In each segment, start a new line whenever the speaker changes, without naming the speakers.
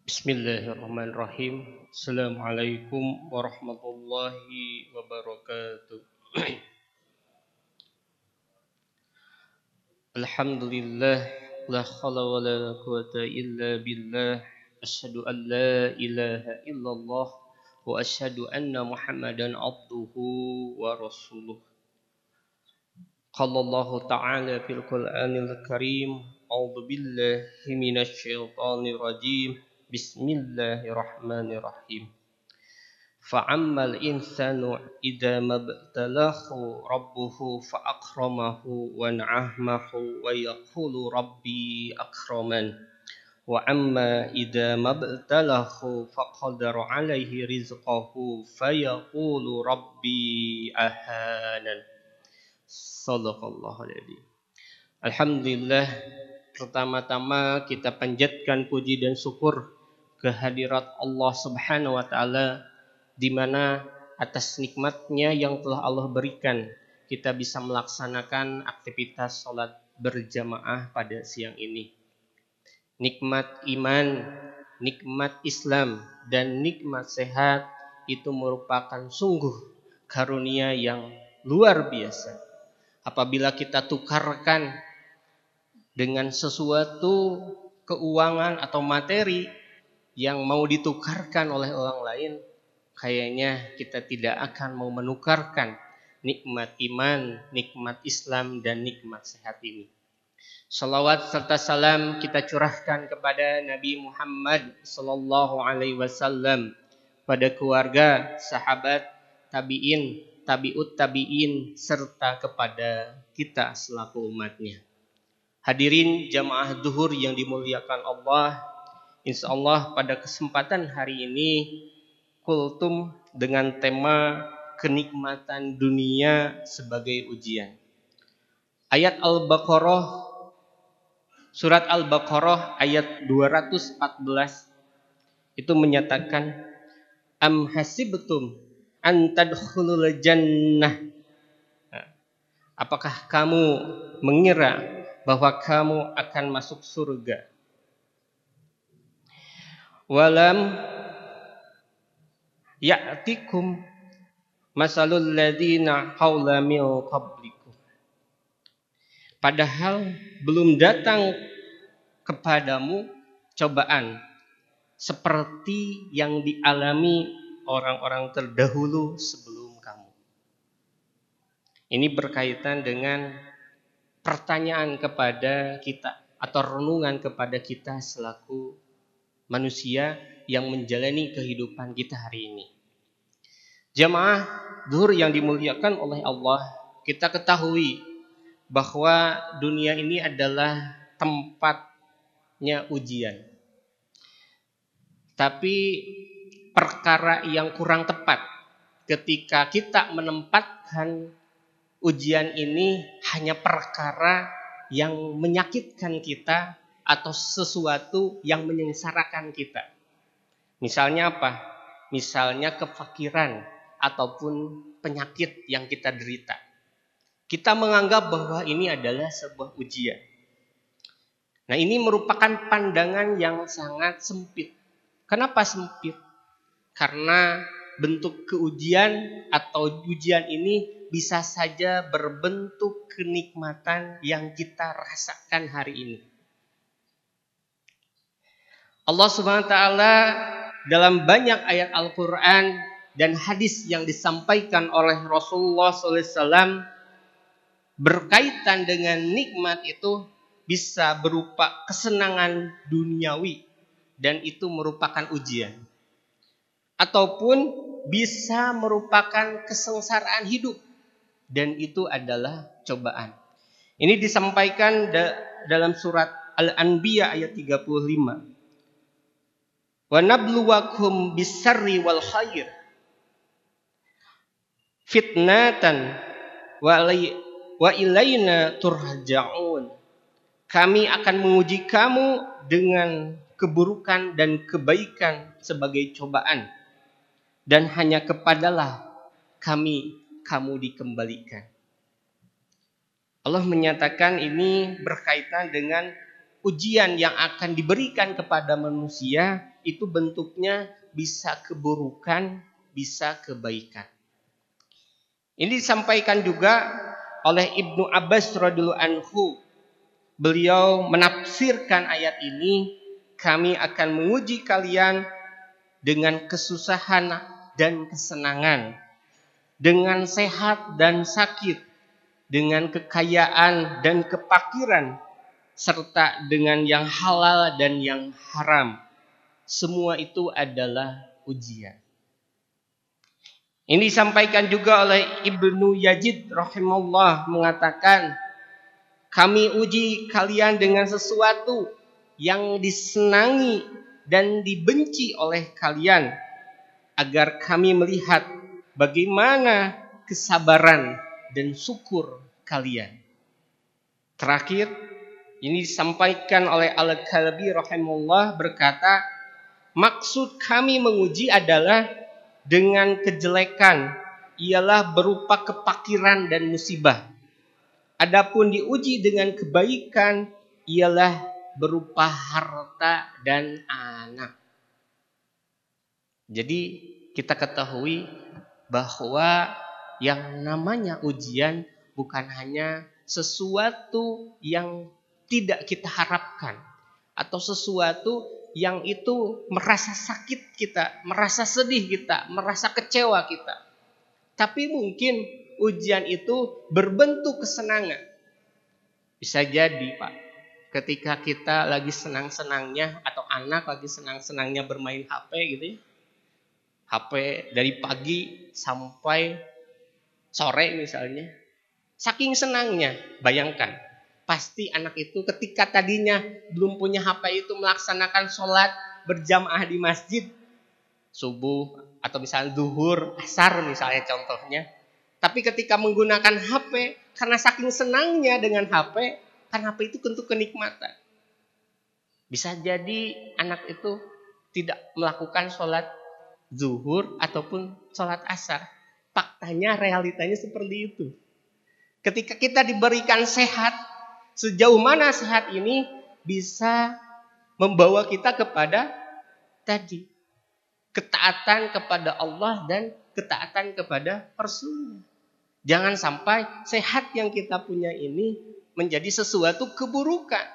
Bismillahirrahmanirrahim. Assalamualaikum warahmatullahi wabarakatuh. Alhamdulillah, la haula wa la quwata illa billah. Asyhadu an la ilaha illallah wa asyhadu anna Muhammadan abduhu wa rasuluh. Qala Allah ta'ala fil Qur'anil Karim, a'udzu billahi minasy syaithanir rajim. Bismillahirrahmanirrahim. Fa'ammal insanu idza mabtalahu rabbuhu fa'akramahu wa na'amahu wa yaqulu rabbi akraman wa amma idza mabtalahu faqadara alaihi rizqahu fayaqulu rabbi ahanan. Shadaqallahul adzim. Alhamdulillah, pertama-tama kita panjatkan puji dan syukur kehadirat Allah Subhanahu wa taala, di mana atas nikmatnya yang telah Allah berikan kita bisa melaksanakan aktivitas sholat berjamaah pada siang ini. Nikmat iman, nikmat Islam, dan nikmat sehat itu merupakan sungguh karunia yang luar biasa. Apabila kita tukarkan dengan sesuatu keuangan atau materi yang mau ditukarkan oleh orang lain, kayaknya kita tidak akan mau menukarkan nikmat iman, nikmat Islam, dan nikmat sehat ini. Salawat serta salam kita curahkan kepada Nabi Muhammad sallallahu alaihi wasallam, pada keluarga, sahabat, tabi'in, tabi'ut tabi'in, serta kepada kita selaku umatnya. Hadirin jamaah zuhur yang dimuliakan Allah, insya Allah pada kesempatan hari ini kultum dengan tema kenikmatan dunia sebagai ujian. Ayat Al-Baqarah, surat Al-Baqarah ayat 214 itu menyatakan, am hasibtum an tadkhulul jannah. Apakah kamu mengira bahwa kamu akan masuk surga? Walam ya'tikum masalul ladzina haula min qablikum. Padahal belum datang kepadamu cobaan seperti yang dialami orang-orang terdahulu sebelum kamu. Ini berkaitan dengan pertanyaan kepada kita atau renungan kepada kita selaku manusia yang menjalani kehidupan kita hari ini. Jamaah zuhur yang dimuliakan oleh Allah, kita ketahui bahwa dunia ini adalah tempatnya ujian. Tapi perkara yang kurang tepat ketika kita menempatkan ujian ini hanya perkara yang menyakitkan kita atau sesuatu yang menyengsarakan kita. Misalnya apa? Misalnya kefakiran ataupun penyakit yang kita derita. Kita menganggap bahwa ini adalah sebuah ujian. Nah, ini merupakan pandangan yang sangat sempit. Kenapa sempit? Karena bentuk keujian atau ujian ini bisa saja berbentuk kenikmatan yang kita rasakan hari ini. Allah Subhanahu wa taala dalam banyak ayat Al-Qur'an dan hadis yang disampaikan oleh Rasulullah SAW berkaitan dengan nikmat itu bisa berupa kesenangan duniawi, dan itu merupakan ujian. Ataupun bisa merupakan kesengsaraan hidup, dan itu adalah cobaan. Ini disampaikan dalam surat Al-Anbiya ayat 35. Wa nabluwakum bisarri wal khair fitnatan wa ilaina turja'un. Kami akan menguji kamu dengan keburukan dan kebaikan sebagai cobaan, dan hanya kepadalah kamu dikembalikan. Allah menyatakan ini berkaitan dengan ujian yang akan diberikan kepada manusia itu bentuknya bisa keburukan, bisa kebaikan. Ini disampaikan juga oleh Ibnu Abbas radhiyallahu anhu. Beliau menafsirkan ayat ini, kami akan menguji kalian dengan kesusahan dan kesenangan, dengan sehat dan sakit, dengan kekayaan dan kefakiran, serta dengan yang halal dan yang haram. Semua itu adalah ujian. Ini disampaikan juga oleh Ibnu Yazid rahimahullah mengatakan, kami uji kalian dengan sesuatu yang disenangi dan dibenci oleh kalian, agar kami melihat bagaimana kesabaran dan syukur kalian. Terakhir, ini disampaikan oleh Al-Kalbi rahimahullah berkata, maksud kami menguji adalah dengan kejelekan, ialah berupa kefakiran dan musibah. Adapun diuji dengan kebaikan ialah berupa harta dan anak. Jadi kita ketahui bahwa yang namanya ujian bukan hanya sesuatu yang tidak kita harapkan atau sesuatu yang itu merasa sakit kita, merasa sedih kita, merasa kecewa kita. Tapi mungkin ujian itu berbentuk kesenangan. Bisa jadi, Pak, ketika kita lagi senang-senangnya atau anak lagi senang-senangnya bermain HP gitu ya. HP dari pagi sampai sore misalnya. Saking senangnya, bayangkan. Pasti anak itu ketika tadinya belum punya HP itu melaksanakan sholat berjamaah di masjid. Subuh atau misalnya zuhur, asar misalnya contohnya. Tapi ketika menggunakan HP, karena saking senangnya dengan HP, kan HP itu tentu kenikmatan. Bisa jadi anak itu tidak melakukan sholat zuhur ataupun sholat asar. Faktanya, realitanya seperti itu. Ketika kita diberikan sehat, sejauh mana sehat ini bisa membawa kita kepada tadi ketaatan kepada Allah dan ketaatan kepada Rasul. Jangan sampai sehat yang kita punya ini menjadi sesuatu keburukan.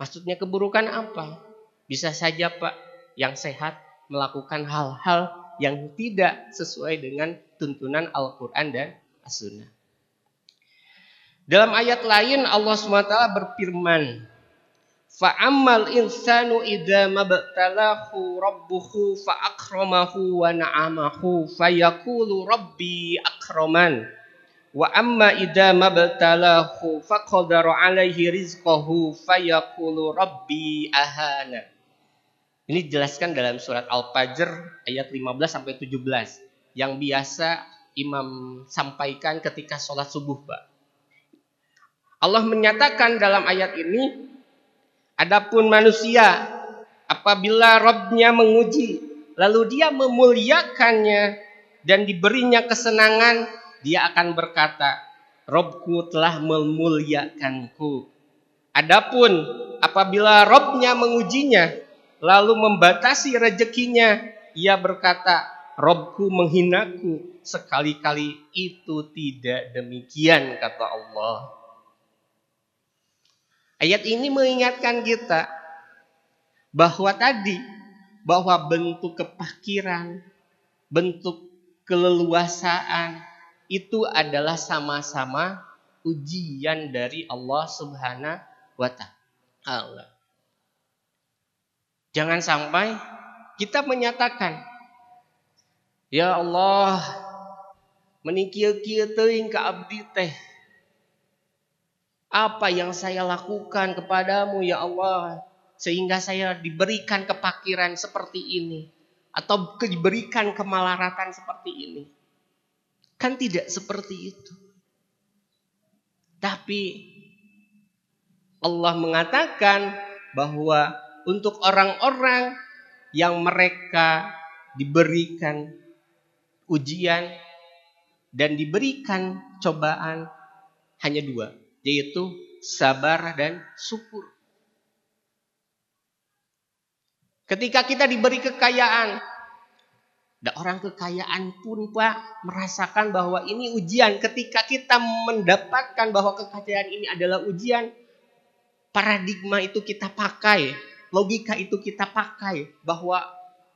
Maksudnya keburukan apa? Bisa saja, Pak, yang sehat melakukan hal-hal yang tidak sesuai dengan tuntunan Al-Quran dan As-Sunnah. Dalam ayat lain Allah SWT berfirman, fa'ammal insanu idza mabtalahu rabbuhu fa'akramahu wa na'amahu fayaqulu rabbi akraman wa amma idza mabtalahu faqadara alaihi rizqahu fayaqulu rabbi ahana. Ini dijelaskan dalam surat Al-Fajr ayat 15 sampai 17 yang biasa imam sampaikan ketika sholat subuh, Pak. Allah menyatakan dalam ayat ini, adapun manusia apabila Rabb-nya menguji, lalu dia memuliakannya dan diberinya kesenangan, dia akan berkata, Rabb-ku telah memuliakanku. Adapun apabila Rabb-nya mengujinya, lalu membatasi rezekinya, ia berkata, Rabb-ku menghinaku. Sekali-kali itu tidak demikian, kata Allah. Ayat ini mengingatkan kita bahwa bentuk kefakiran, bentuk keleluasaan itu adalah sama-sama ujian dari Allah Subhanahu wa Ta'ala. Jangan sampai kita menyatakan, ya Allah, menikil-kil teuing ka abdi teh. Apa yang saya lakukan kepadamu ya Allah sehingga saya diberikan kefakiran seperti ini atau diberikan kemalaratan seperti ini? Kan tidak seperti itu. Tapi Allah mengatakan bahwa untuk orang-orang yang mereka diberikan ujian dan diberikan cobaan hanya dua, yaitu sabar dan syukur. Ketika kita diberi kekayaan, ada orang kekayaan pun Pak merasakan bahwa ini ujian. Ketika kita mendapatkan bahwa kekayaan ini adalah ujian, paradigma itu kita pakai, logika itu kita pakai bahwa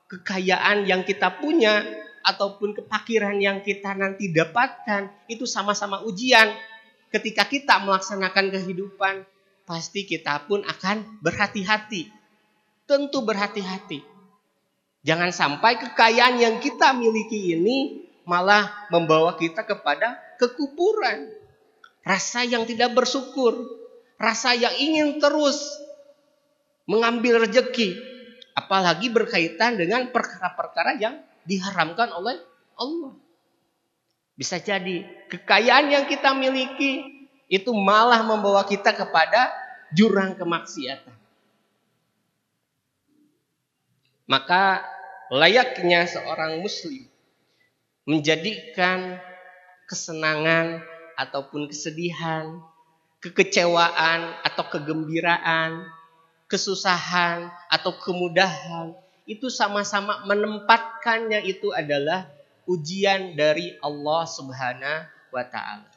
kekayaan yang kita punya ataupun kefakiran yang kita nanti dapatkan itu sama-sama ujian. Ketika kita melaksanakan kehidupan, pasti kita pun akan berhati-hati. Tentu berhati-hati. Jangan sampai kekayaan yang kita miliki ini malah membawa kita kepada kekufuran. Rasa yang tidak bersyukur. Rasa yang ingin terus mengambil rezeki. Apalagi berkaitan dengan perkara-perkara yang diharamkan oleh Allah. Bisa jadi kekayaan yang kita miliki itu malah membawa kita kepada jurang kemaksiatan. Maka layaknya seorang muslim menjadikan kesenangan ataupun kesedihan, kekecewaan atau kegembiraan, kesusahan atau kemudahan itu sama-sama menempatkannya itu adalah ujian dari Allah Subhanahu wa taala.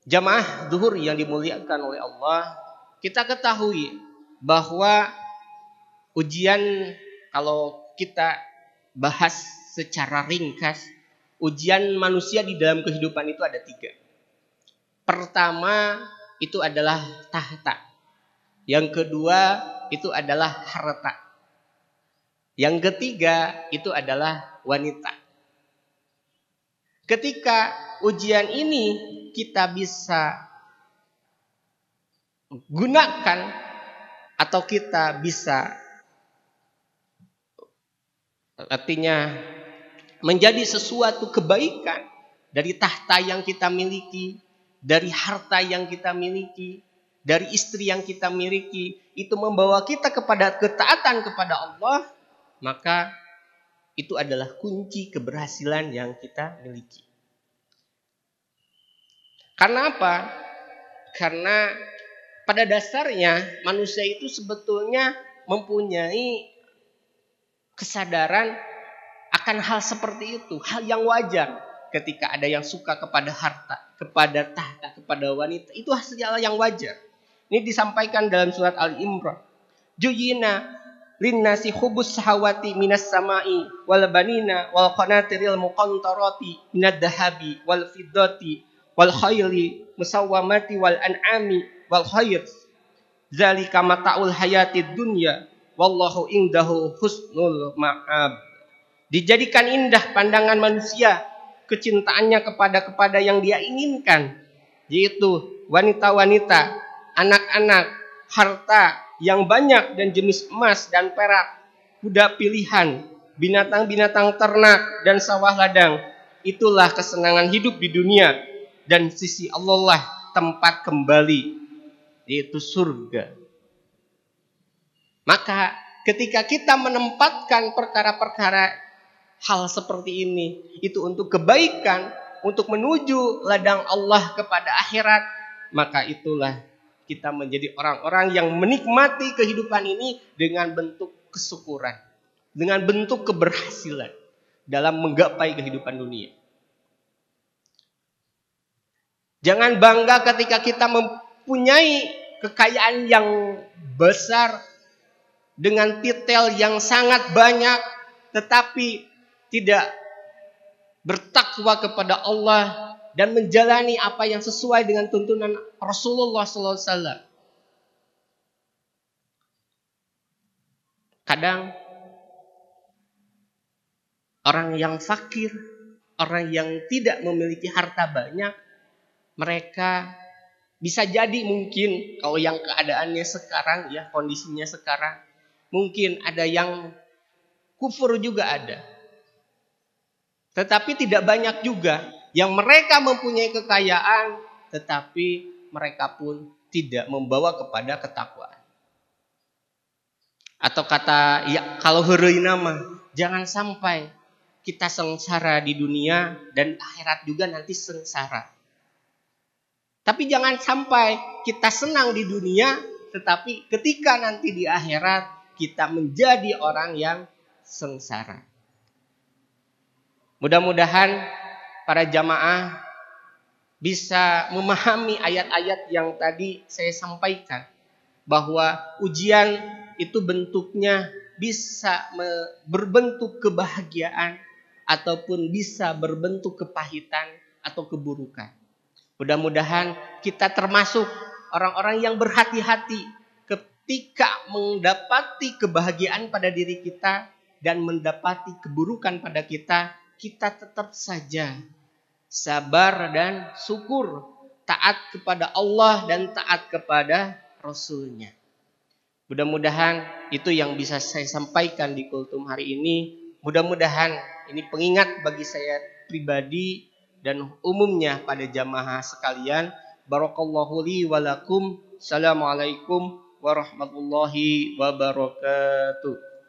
Jamaah zuhur yang dimuliakan oleh Allah, kita ketahui bahwa ujian, kalau kita bahas secara ringkas, ujian manusia di dalam kehidupan itu ada 3. Pertama itu adalah tahta. Yang kedua itu adalah harta. Yang ketiga itu adalah wanita. Ketika ujian ini kita bisa gunakan atau kita bisa artinya menjadi sesuatu kebaikan dari tahta yang kita miliki, dari harta yang kita miliki, dari istri yang kita miliki, itu membawa kita kepada ketaatan kepada Allah, maka itu adalah kunci keberhasilan yang kita miliki. Karena apa? Karena pada dasarnya manusia itu sebetulnya mempunyai kesadaran akan hal seperti itu, hal yang wajar. Ketika ada yang suka kepada harta, kepada tahta, kepada wanita, itu hal yang wajar. Ini disampaikan dalam surat Al-Imran. Juyina linnasi hubus sahawati minas samai wal banina wal qanatiril muqantarati minad dahabi wal fiddati wal khayli musawwamati wal an'ami wal khair zalika mata'ul hayatid dunya wallahu indahu husnul ma'ab. Dijadikan indah pandangan manusia kecintaannya kepada yang dia inginkan, yaitu wanita-wanita, anak-anak, harta yang banyak dan jenis emas dan perak, kuda pilihan, binatang-binatang ternak dan sawah ladang. Itulah kesenangan hidup di dunia, dan sisi Allah lah tempat kembali, yaitu surga. Maka ketika kita menempatkan perkara-perkara hal seperti ini, itu untuk kebaikan, untuk menuju ladang Allah kepada akhirat, maka itulah kita menjadi orang-orang yang menikmati kehidupan ini dengan bentuk kesyukuran, dengan bentuk keberhasilan dalam menggapai kehidupan dunia. Jangan bangga ketika kita mempunyai kekayaan yang besar dengan titel yang sangat banyak, tetapi tidak bertakwa kepada Allah dan menjalani apa yang sesuai dengan tuntunan Rasulullah SAW. Kadang orang yang fakir, orang yang tidak memiliki harta banyak, mereka bisa jadi mungkin kalau yang keadaannya sekarang, ya kondisinya sekarang, mungkin ada yang kufur juga ada. Tetapi tidak banyak juga yang mereka mempunyai kekayaan, tetapi mereka pun tidak membawa kepada ketakwaan. Atau kata ya kalau heureuy nama, jangan sampai kita sengsara di dunia dan akhirat juga nanti sengsara. Tapi jangan sampai kita senang di dunia tetapi ketika nanti di akhirat kita menjadi orang yang sengsara. Mudah-mudahan para jamaah bisa memahami ayat-ayat yang tadi saya sampaikan, bahwa ujian itu bentuknya bisa berbentuk kebahagiaan ataupun bisa berbentuk kepahitan atau keburukan. Mudah-mudahan kita termasuk orang-orang yang berhati-hati ketika mendapati kebahagiaan pada diri kita dan mendapati keburukan pada kita, kita tetap saja sabar dan syukur, taat kepada Allah dan taat kepada Rasul-Nya. Mudah-mudahan itu yang bisa saya sampaikan di Kultum hari ini. Mudah-mudahan ini pengingat bagi saya pribadi dan umumnya pada jamaah sekalian. Barakallahu li wa lakum. Assalamualaikum warahmatullahi wabarakatuh.